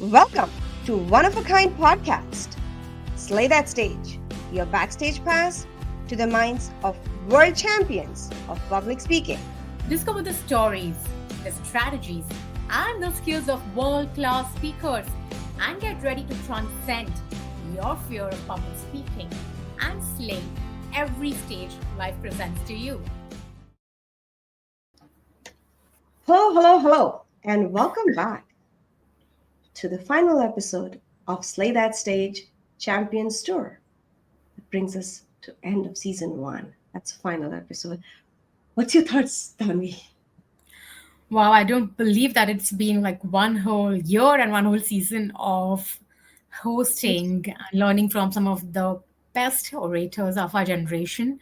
Welcome to One of a Kind podcast. Slay that stage, your backstage pass to the minds of world champions of public speaking. Discover the stories, the strategies, and the skills of world-class speakers and get ready to transcend your fear of public speaking and slay every stage life presents to you. Hello, and welcome back to the final episode of Slay That Stage Champions Tour. That brings us to end of season 1. That's the final episode. What's your thoughts, Tanvi? Wow, I don't believe that it's been like one whole year and one whole season of hosting and learning from some of the best orators of our generation.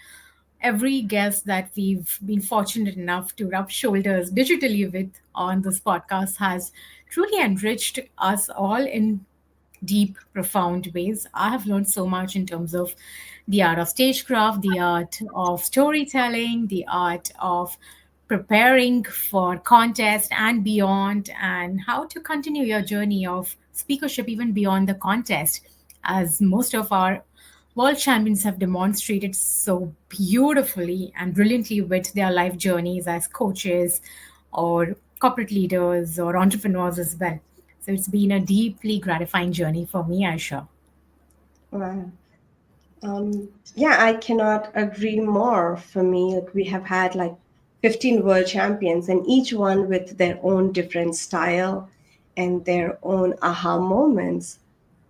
Every guest that we've been fortunate enough to rub shoulders digitally with on this podcast has truly enriched us all in deep, profound ways. I have learned so much in terms of the art of stagecraft, the art of storytelling, the art of preparing for contest and beyond, and how to continue your journey of speakership even beyond the contest, as most of our world champions have demonstrated so beautifully and brilliantly with their life journeys as coaches or corporate leaders or entrepreneurs as well. So it's been a deeply gratifying journey for me, Aisha. Wow. Yeah, I cannot agree more. For me, we have had like 15 world champions, and each one with their own different style and their own aha moments.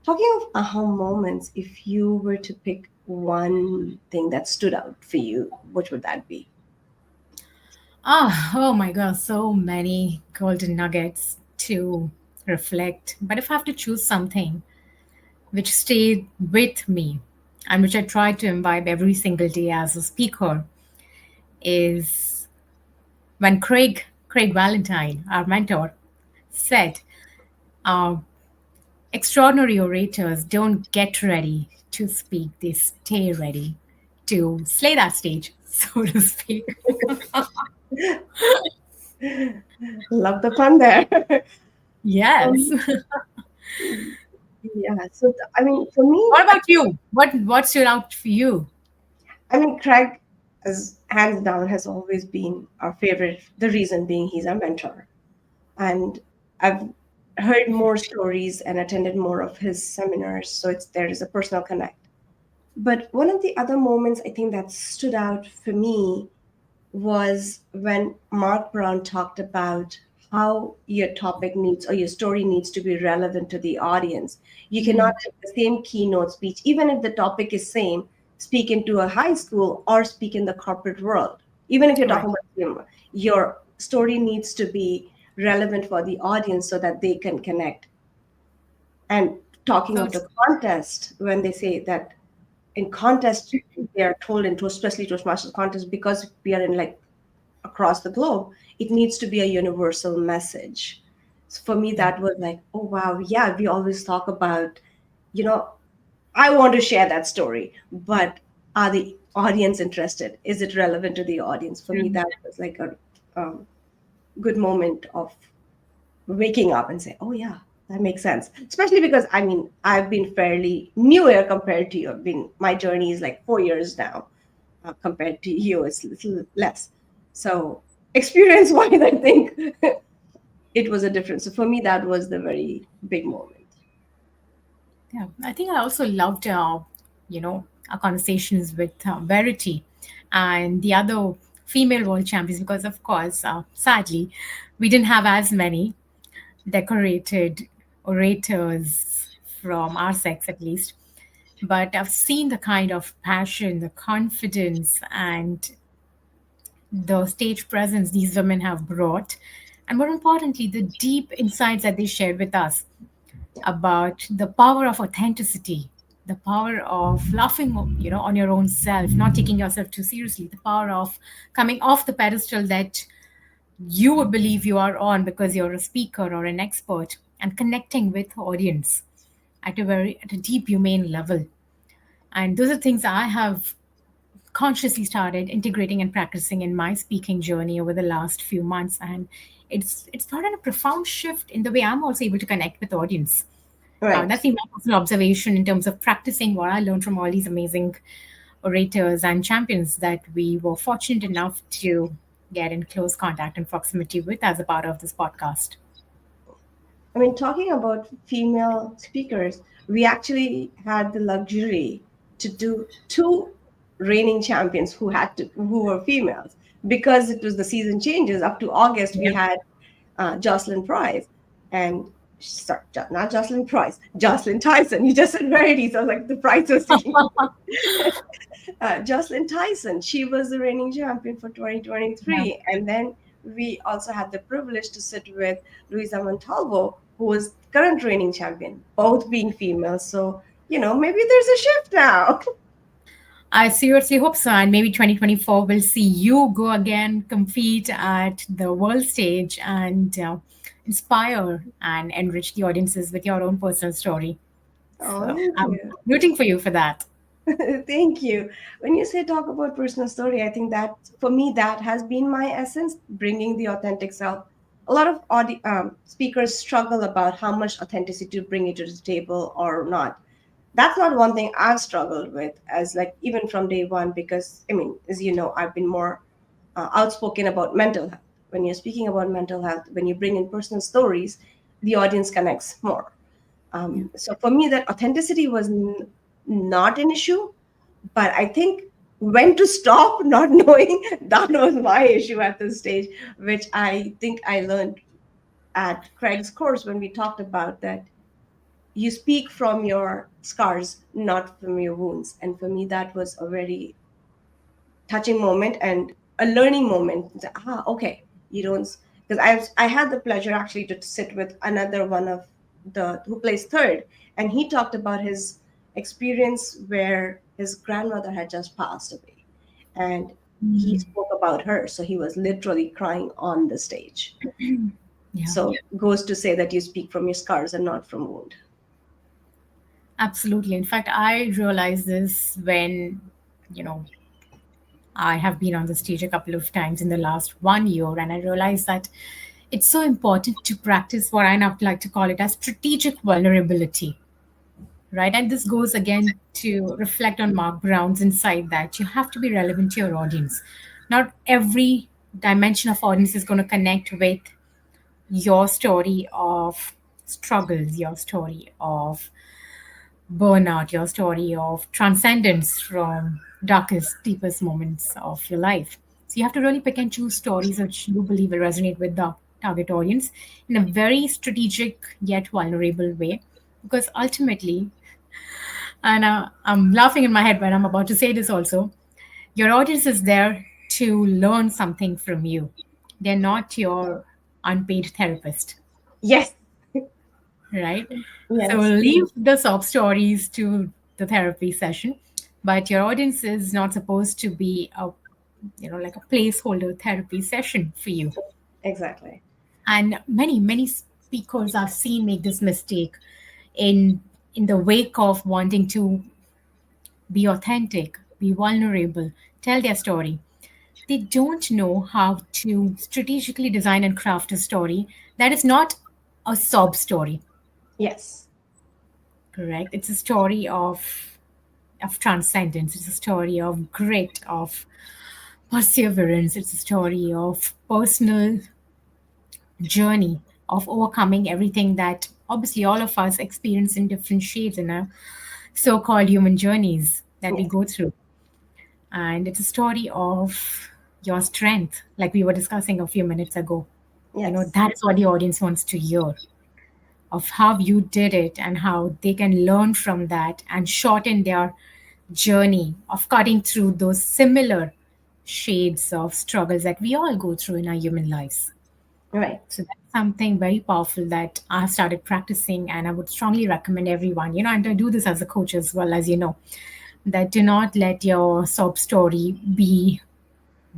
Talking of aha moments, if you were to pick one thing that stood out for you, what would that be? Oh my God, so many golden nuggets to reflect. But if I have to choose something which stayed with me and which I try to imbibe every single day as a speaker, is when Craig Valentine, our mentor, said, uh, "Extraordinary orators don't get ready to speak; they stay ready to slay that stage, so to speak." Love the pun there. Yes. um, yeah, so I mean, for me, What about you? What stood out for you? I mean, Craig, as hands down, has always been our favorite. The reason being he's our mentor, and I've heard more stories and attended more of his seminars, so there is a personal connect. But one of the other moments I think that stood out for me was when Mark Brown talked about how your topic needs or your story needs to be relevant to the audience. You cannot take the same keynote speech, even if the topic is same, speak into a high school or speak in the corporate world. Even if you're Right. talking about humor, your story needs to be relevant for the audience so that they can connect. And talking So of the contest, when they say that in contest they are told into especially Toastmasters contest because we are in like across the globe, it needs to be a universal message. So for me, yeah. that was like, oh wow, yeah, we always talk about, you know, I want to share that story, but are the audience interested? Is it relevant to the audience? For me, that was like a good moment of waking up and say, oh yeah, that makes sense. Especially because I mean, I've been fairly newer compared to you. I've been my journey is like 4 years now, compared to you, it's a little less. So experience wise, I think it was a difference. So for me, that was the very big moment. Yeah, I think I also loved, our conversations with Verity and the other female world champions because, of course, sadly, we didn't have as many decorated orators from our sex, at least. But I've seen the kind of passion, the confidence, and the stage presence these women have brought, and more importantly, the deep insights that they shared with us about the power of authenticity, the power of laughing, on your own self, not taking yourself too seriously, the power of coming off the pedestal that you would believe you are on because you're a speaker or an expert, and connecting with audience at a deep humane level. And those are things I have consciously started integrating and practicing in my speaking journey over the last few months. And it's brought in a profound shift in the way I'm also able to connect with audience. Right. That's been my personal observation in terms of practicing what I learned from all these amazing orators and champions that we were fortunate enough to get in close contact and proximity with as a part of this podcast. I mean, talking about female speakers, we actually had the luxury to do two reigning champions who were females, because it was the season changes. Up to August, we Yep. had Jocelyn Price and sorry, not Jocelyn Price, Jocelyn Tyson. You just said Verity, so I was like the Price was sticking. Jocelyn Tyson, she was the reigning champion for Yeah. 2023. And then we also had the privilege to sit with Luisa Montalvo, who was current reigning champion, both being females. So, maybe there's a shift now. I seriously hope so. And maybe 2024 will see you go again, compete at the world stage, and inspire and enrich the audiences with your own personal story. Oh, So thank I'm you. rooting for you for that. Thank you. When you say talk about personal story, I think that for me, that has been my essence, bringing the authentic self. A lot of speakers struggle about how much authenticity to bring it to the table or not. That's not one thing I've struggled with, as like even from day one, because I mean, as you know, I've been more outspoken about mental health. When you're speaking about mental health, when you bring in personal stories, the audience connects more. Yeah. So for me, that authenticity was not an issue, but I think when to stop not knowing, that was my issue at this stage, which I think I learned at Craig's course when we talked about that you speak from your scars, not from your wounds. And for me, that was a very touching moment and a learning moment. Okay, you don't, because I had the pleasure actually to sit with another one of the who plays third, and he talked about his experience where his grandmother had just passed away, and he Mm. spoke about her, so he was literally crying on the stage. Yeah, So goes to say that you speak from your scars and not from wound. absolutely. In fact, I realized this when, you know, I have been on the stage a couple of times in the last 1 year, and I realized that it's so important to practice what I now like to call it as strategic vulnerability, right? And this goes again to reflect on Mark Brown's insight that you have to be relevant to your audience. Not every dimension of audience is going to connect with your story of struggles, your story of burnout, your story of transcendence from darkest, deepest moments of your life. So you have to really pick and choose stories which you believe will resonate with the target audience in a very strategic yet vulnerable way. Because ultimately, and I'm laughing in my head when I'm about to say this also, your audience is there to learn something from you. They're not your unpaid therapist, Yes. right? So Yes. leave the sob stories to the therapy session, but your audience is not supposed to be a, like a placeholder therapy session for you. Exactly. And many speakers I've seen make this mistake in the wake of wanting to be authentic, be vulnerable, tell their story. They don't know how to strategically design and craft a story that is not a sob story, Yes. correct? It's a story of transcendence. It's a story of grit, of perseverance. It's a story of personal journey, of overcoming everything that obviously all of us experience in different shades in our so-called human journeys that we Yes. go through. And it's a story of your strength, like we were discussing a few minutes ago. Yes. That's what the audience wants to hear, of how you did it and how they can learn from that and shorten their journey of cutting through those similar shades of struggles that we all go through in our human lives. Right. So that's something very powerful that I have started practicing, and I would strongly recommend everyone, and I do this as a coach as well, as you know, that do not let your sob story be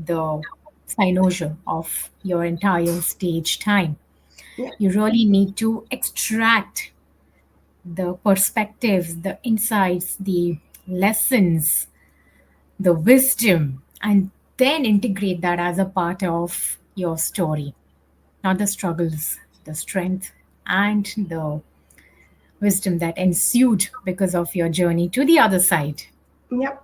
the cynosure of your entire stage time. Yeah. You really need to extract the perspectives, the insights, the lessons, the wisdom, and then integrate that as a part of your story. not the struggles, the strength, and the wisdom that ensued because of your journey to the other side. Yep.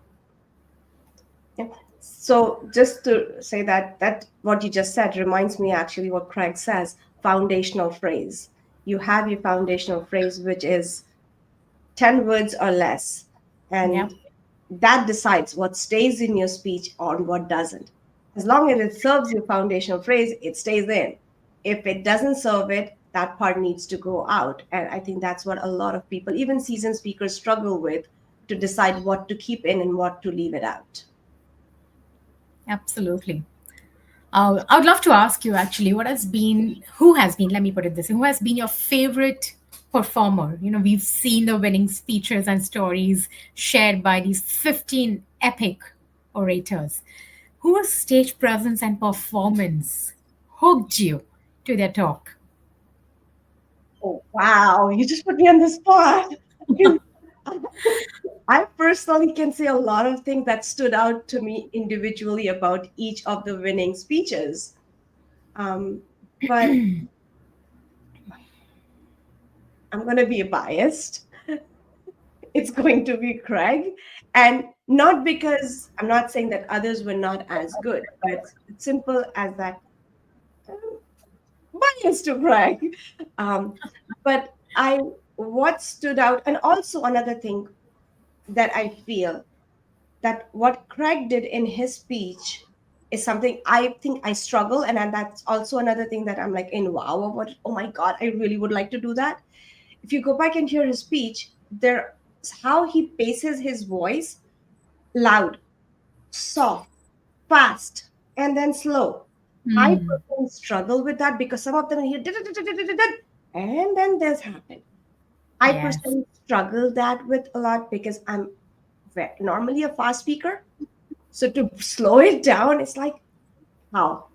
Yep. So just to say that what you just said reminds me actually what Craig says, foundational phrase. You have your foundational phrase, which is 10 words or less. Yep, And that decides what stays in your speech or what doesn't. As long as it serves your foundational phrase, it stays in. If it doesn't serve it, that part needs to go out. And I think that's what a lot of people, even seasoned speakers, struggle with to decide what to keep in and what to leave it out. absolutely. I would love to ask you actually, who has been, let me put it this way, who has been your favorite performer? You know, we've seen the winning speeches and stories shared by these 15 epic orators. Whose stage presence and performance hooked you to their talk? Oh, wow. You just put me on the spot. Because I personally can say a lot of things that stood out to me individually about each of the winning speeches. Um, but I'm going to be biased. It's going to be Craig. And not because I'm not saying that others were not as good, but it's simple as that bias to Craig. Um, but what stood out, and also another thing that I feel that what Craig did in his speech is something I think I struggle, and that's also another thing that I'm like in wow of what, oh my God, I really would like to do that. If you go back and hear his speech, there how he paces his voice, loud, soft, fast, and then slow. I Hmm. personally struggle with that because some of them hear and then this happened. I Yes, personally struggle that with a lot because I'm normally a fast speaker. So to slow it down, it's like, how?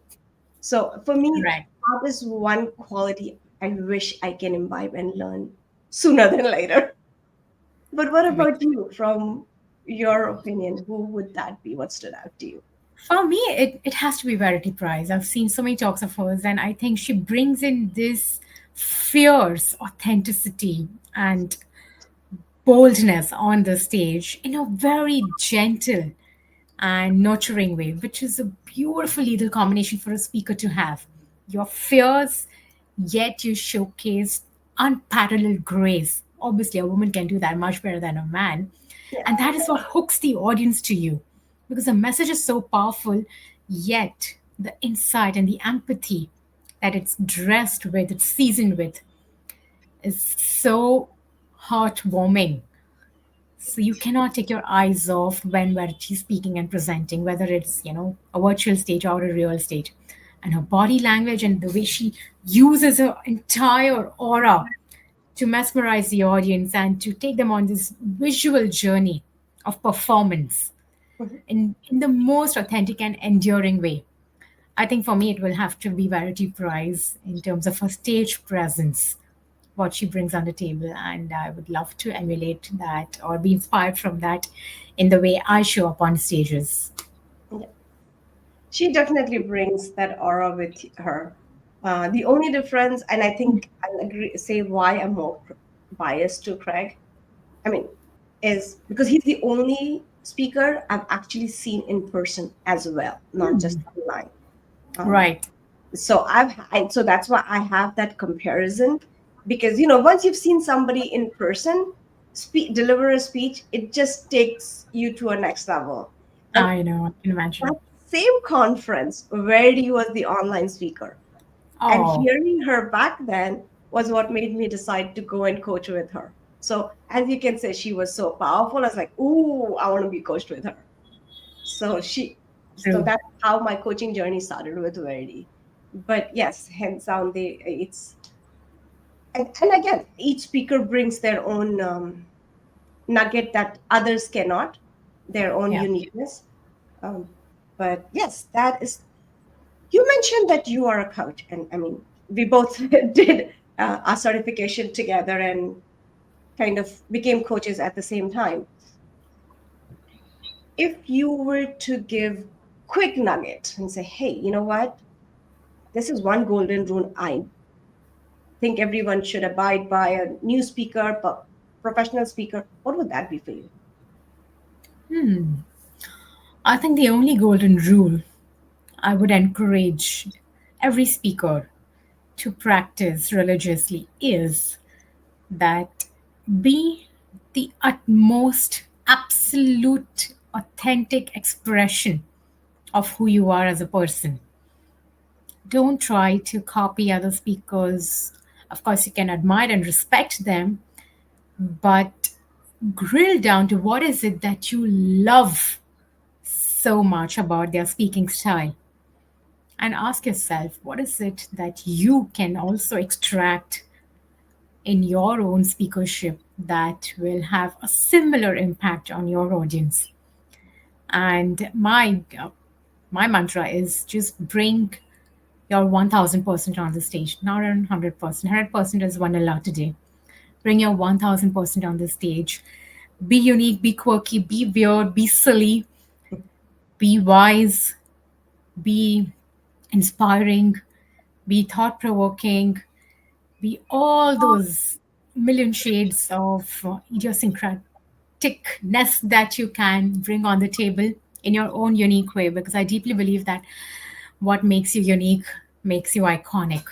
So for me, correct. that is one quality I wish I can imbibe and learn sooner than later. But what Correct. about you? From your opinion, who would that be? What stood out to you? For me, it has to be Verity Price. I've seen so many talks of hers, and I think she brings in this fierce authenticity and boldness on the stage in a very gentle and nurturing way, which is a beautiful little combination for a speaker to have. You're fierce, yet you showcase unparalleled grace. Obviously, a woman can do that much better than a man. Yeah. And that is what hooks the audience to you because the message is so powerful, yet the insight and the empathy that it's dressed with, it's seasoned with, is so heartwarming. So you cannot take your eyes off when she's speaking and presenting, whether it's, you know, a virtual stage or a real stage. And her body language and the way she uses her entire aura to mesmerize the audience and to take them on this visual journey of performance Mhm. in the most authentic and enduring way. I think for me, it will have to be Verity Price in terms of her stage presence, what she brings on the table. And I would love to emulate that or be inspired from that in the way I show up on stages. Yeah. She definitely brings that aura with her. The only difference, and I think I'll agree, say why I'm more biased to Craig, I mean, is because he's the only speaker I've actually seen in person as well, not just online. Um, Right. so so that's why I have that comparison because once you've seen somebody in person deliver a speech, it just takes you to a next level. And I know, I can that imagine. same conference where he was the online speaker, and Oh, hearing her back then was what made me decide to go and coach with her. So as you can say, she was so powerful. I was like, ooh, I want to be coached with her. So so true. that's how my coaching journey started with Verity. But yes, hands down, it's and again, each speaker brings their own nugget that others cannot, their own Yeah. uniqueness. Um, but yes, that is. You mentioned that you are a coach, and I mean, we both did our certification together and kind of became coaches at the same time. If you were to give quick nugget and say, hey, you know what? this is one golden rule I think everyone should abide by, a new speaker, professional speaker, what would that be for you? I think the only golden rule I would encourage every speaker to practice religiously is that be the utmost, absolute, authentic expression of who you are as a person. Don't try to copy other speakers. Of course, you can admire and respect them, but grill down to what is it that you love so much about their speaking style, and ask yourself what is it that you can also extract in your own speakership that will have a similar impact on your audience. And my mantra is just bring your 1000% on the stage, not 100%. 100% is vanilla today. Bring your 1000% on the stage. Be unique, be quirky, be weird, be silly, be wise, be inspiring, be thought provoking, be all those million shades of idiosyncraticness that you can bring on the table in your own unique way. Because I deeply believe that what makes you unique makes you iconic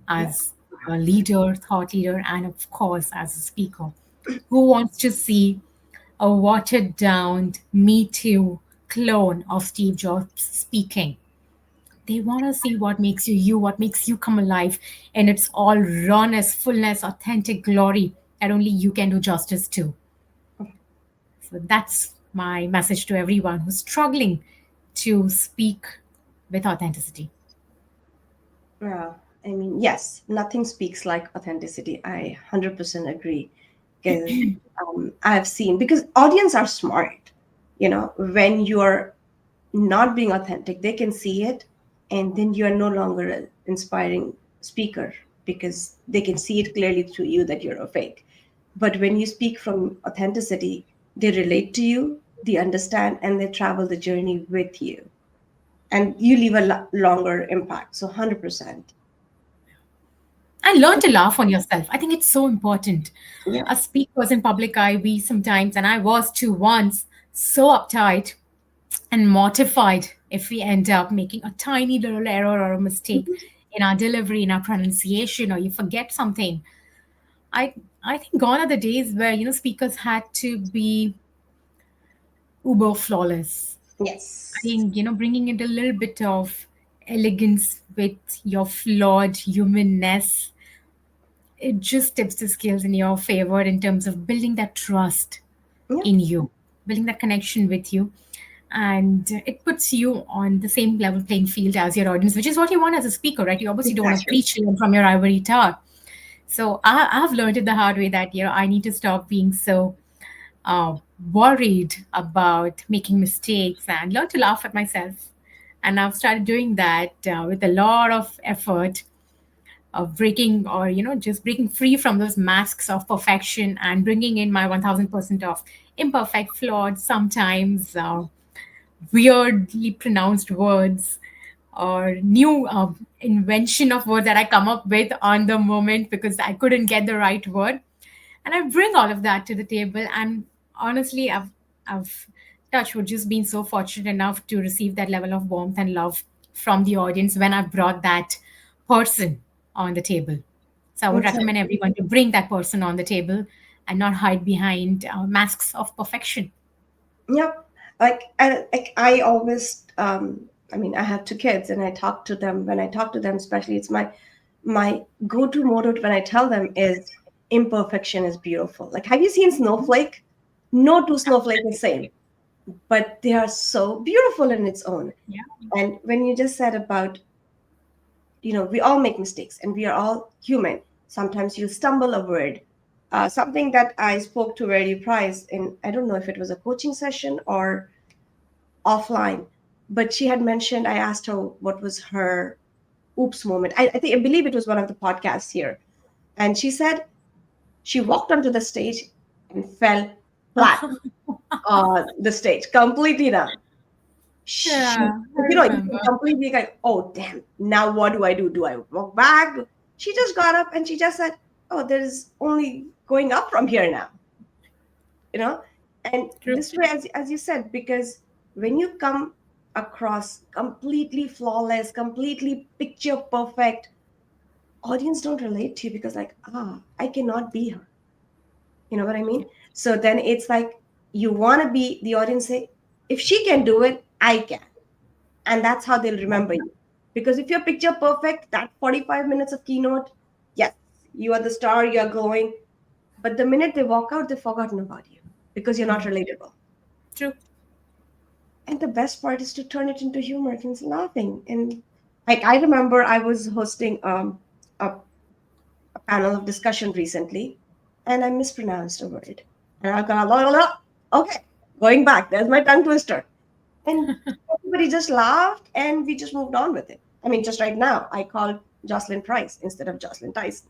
Yeah. as a leader, thought leader, and of course, as a speaker. Who wants to see a watered down Me Too clone of Steve Jobs speaking? They want to see what makes you you, what makes you come alive, and it's all rawness, fullness, authentic glory that only you can do justice to. So that's my message to everyone who's struggling to speak with authenticity. Yeah, I mean, yes, nothing speaks like authenticity. I 100% agree. Because I've seen, because audience are smart, when you're not being authentic, they can see it, and then you are no longer an inspiring speaker because they can see it clearly through you that you're a fake. But when you speak from authenticity, they relate to you, they understand, and they travel the journey with you, and you leave a longer impact. So 100%. And learn to laugh on yourself. I think it's so important. Yeah. As speakers in public eye, we sometimes, and I was too once, so uptight and mortified if we end up making a tiny little error or a mistake in our delivery, in our pronunciation, or you forget something. I I think gone are the days where speakers had to be uber flawless. I Yes. think bringing in a little bit of elegance with your flawed humanness, it just tips the skills in your favor in terms of building that trust Yeah, in you, building that connection with you. And it puts you on the same level playing field as your audience, which is what you want as a speaker, right? You obviously don't want to exactly. preach to them from your ivory tower. So I've learned it the hard way that I need to stop being so uh, worried about making mistakes and learn to laugh at myself. And I've started doing that with a lot of effort of breaking or just breaking free from those masks of perfection and bringing in my 1000% of imperfect, flawed, sometimes weirdly pronounced words or new invention of words that I come up with on the moment because I couldn't get the right word. And I bring all of that to the table. And honestly, I've touched wood just been so fortunate enough to receive that level of warmth and love from the audience when I brought that person on the table. So I would recommend Exactly. everyone to bring that person on the table and not hide behind masks of perfection. Yep. I always, I mean, I have two kids, and I talk to them. When I talk to them, especially, it's my go-to motto when I tell them is imperfection is beautiful. Like, have you seen snowflake? No two snowflake is same, but they are so beautiful in its own. Yeah. And when you just said about, we all make mistakes, and we are all human. Sometimes you stumble a word. Something that I spoke to Verity Price in, I don't know if it was a coaching session or offline, but she had mentioned, I asked her what was her oops moment. I believe it was one of the podcasts here. And she said she walked onto the stage and fell flat on the stage, completely down. she, Yeah, I you remember. can completely like, oh damn, now what do I do? Do I walk back? She just got up and she just said, oh, there's only going up from here now, you know. And True. this way, as you said, because when you come across completely flawless, completely picture perfect, audience don't relate to you because like, I cannot be her, you know what I mean? So then it's like you want to be the audience say, if she can do it, I can. And that's how they'll remember you. Because if you're picture perfect, that 45 minutes of keynote, yes, you are the star, you're glowing. But the minute they walk out, they've forgotten about you because you're not relatable. True. And the best part is to turn it into humor and laughing. And like I remember I was hosting a panel of discussion recently, and I mispronounced a word. And I got okay, going back, there's my tongue twister. And everybody just laughed and we just moved on with it. I mean, just right now, I called Jocelyn Price instead of Jocelyn Tyson.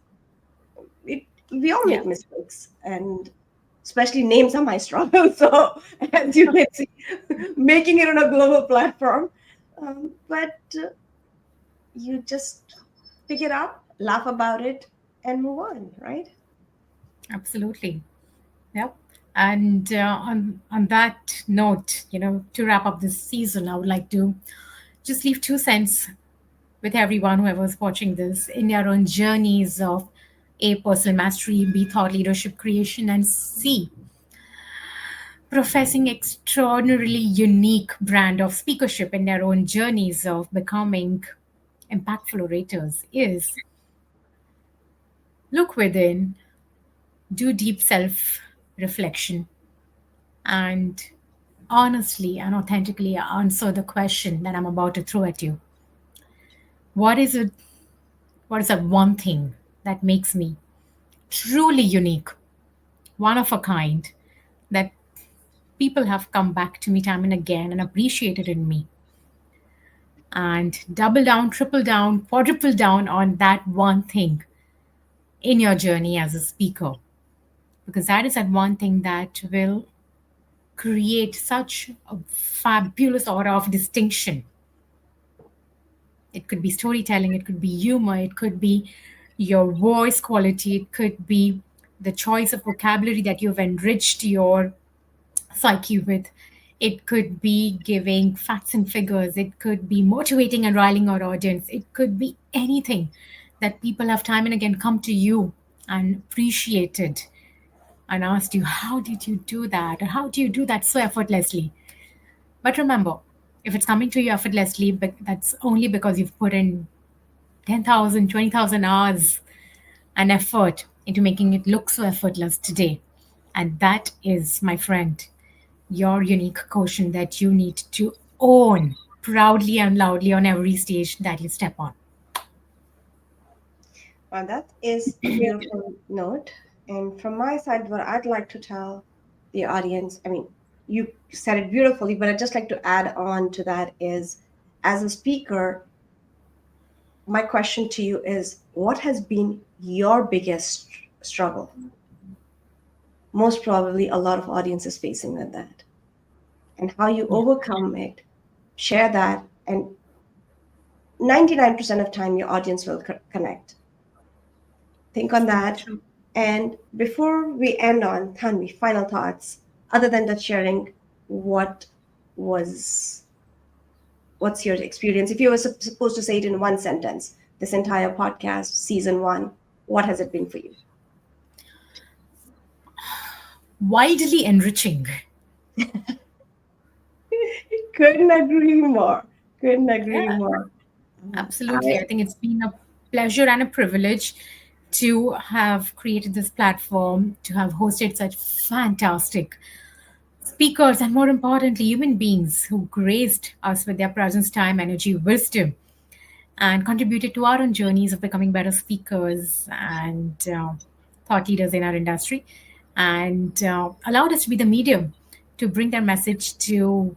We all Yeah, make mistakes, and especially names are my struggle. So, as you can see, making it on a global platform. But you just pick it up, laugh about it, and move on, right? absolutely. Yep. And on that note, to wrap up this season, I would like to just leave 2 cents with everyone, whoever's watching this, in their own journeys of A, personal mastery, B, thought leadership creation, and C, professing extraordinarily unique brand of speakership in their own journeys of becoming impactful orators, is look within, do deep self reflection, and honestly and authentically answer the question that I'm about to throw at you. What is it? What is that one thing that makes me truly unique, one of a kind, that people have come back to me time and again and appreciated in me? And double down, triple down, quadruple down on that one thing in your journey as a speaker, because that is that one thing that will create such a fabulous aura of distinction. It could be storytelling, it could be humor, it could be your voice quality, it could be the choice of vocabulary that you've enriched your psyche with. It could be giving facts and figures, it could be motivating and riling our audience, it could be anything that people have time and again come to you and appreciated and asked you, how did you do that? Or how do you do that so effortlessly? But remember, if it's coming to you effortlessly, but that's only because you've put in 10,000, 20,000 hours and effort into making it look so effortless today. And that is, my friend, your unique quotient that you need to own proudly and loudly on every stage that you step on. Well, that is a beautiful note. And from my side, what I'd like to tell the audience, I mean, you said it beautifully, but I'd just like to add on to that is, as a speaker, my question to you is, what has been your biggest struggle? Most probably, a lot of audiences facing with that, and how you Yeah, overcome it. Share that, and 99% of time, your audience will connect. Think on true, that. true. And before we end on Tanvi, final thoughts, other than that, sharing what was what's your experience? If you were supposed to say it in one sentence, this entire podcast, season one, what has it been for you? Wildly enriching. Couldn't agree more. Couldn't agree Yeah, more. absolutely. I I think it's been a pleasure and a privilege to have created this platform, to have hosted such fantastic speakers, and more importantly, human beings who graced us with their presence, time, energy, wisdom, and contributed to our own journeys of becoming better speakers and thought leaders in our industry, and allowed us to be the medium to bring their message to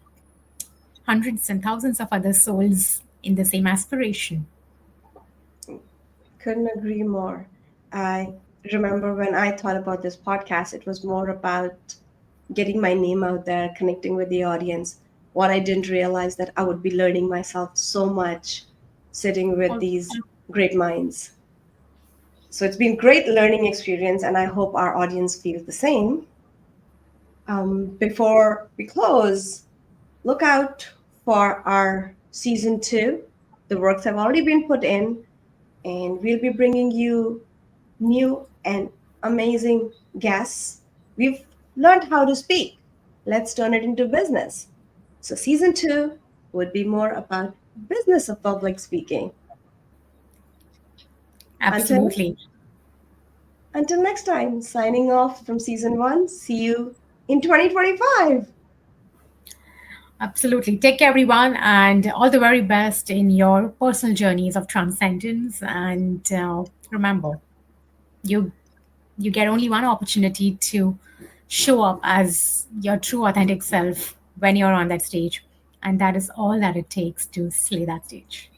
hundreds and thousands of other souls in the same aspiration. couldn't agree more. I remember when I thought about this podcast, it was more about getting my name out there, connecting with the audience. what I didn't realize, that I would be learning myself so much sitting with these great minds. So it's been great learning experience, and I hope our audience feels the same. Before we close, look out for our season two. The works have already been put in, and we'll be bringing you new and amazing guests. We've learned how to speak. Let's turn it into business. So, season two would be more about business of public speaking. Until Absolutely. until next time, signing off from season one. See you in 2025. Absolutely. Take care, everyone, and all the very best in your personal journeys of transcendence. And remember, you you get only one opportunity to show up as your true, authentic self when you're on that stage, and that is all that it takes to slay that stage.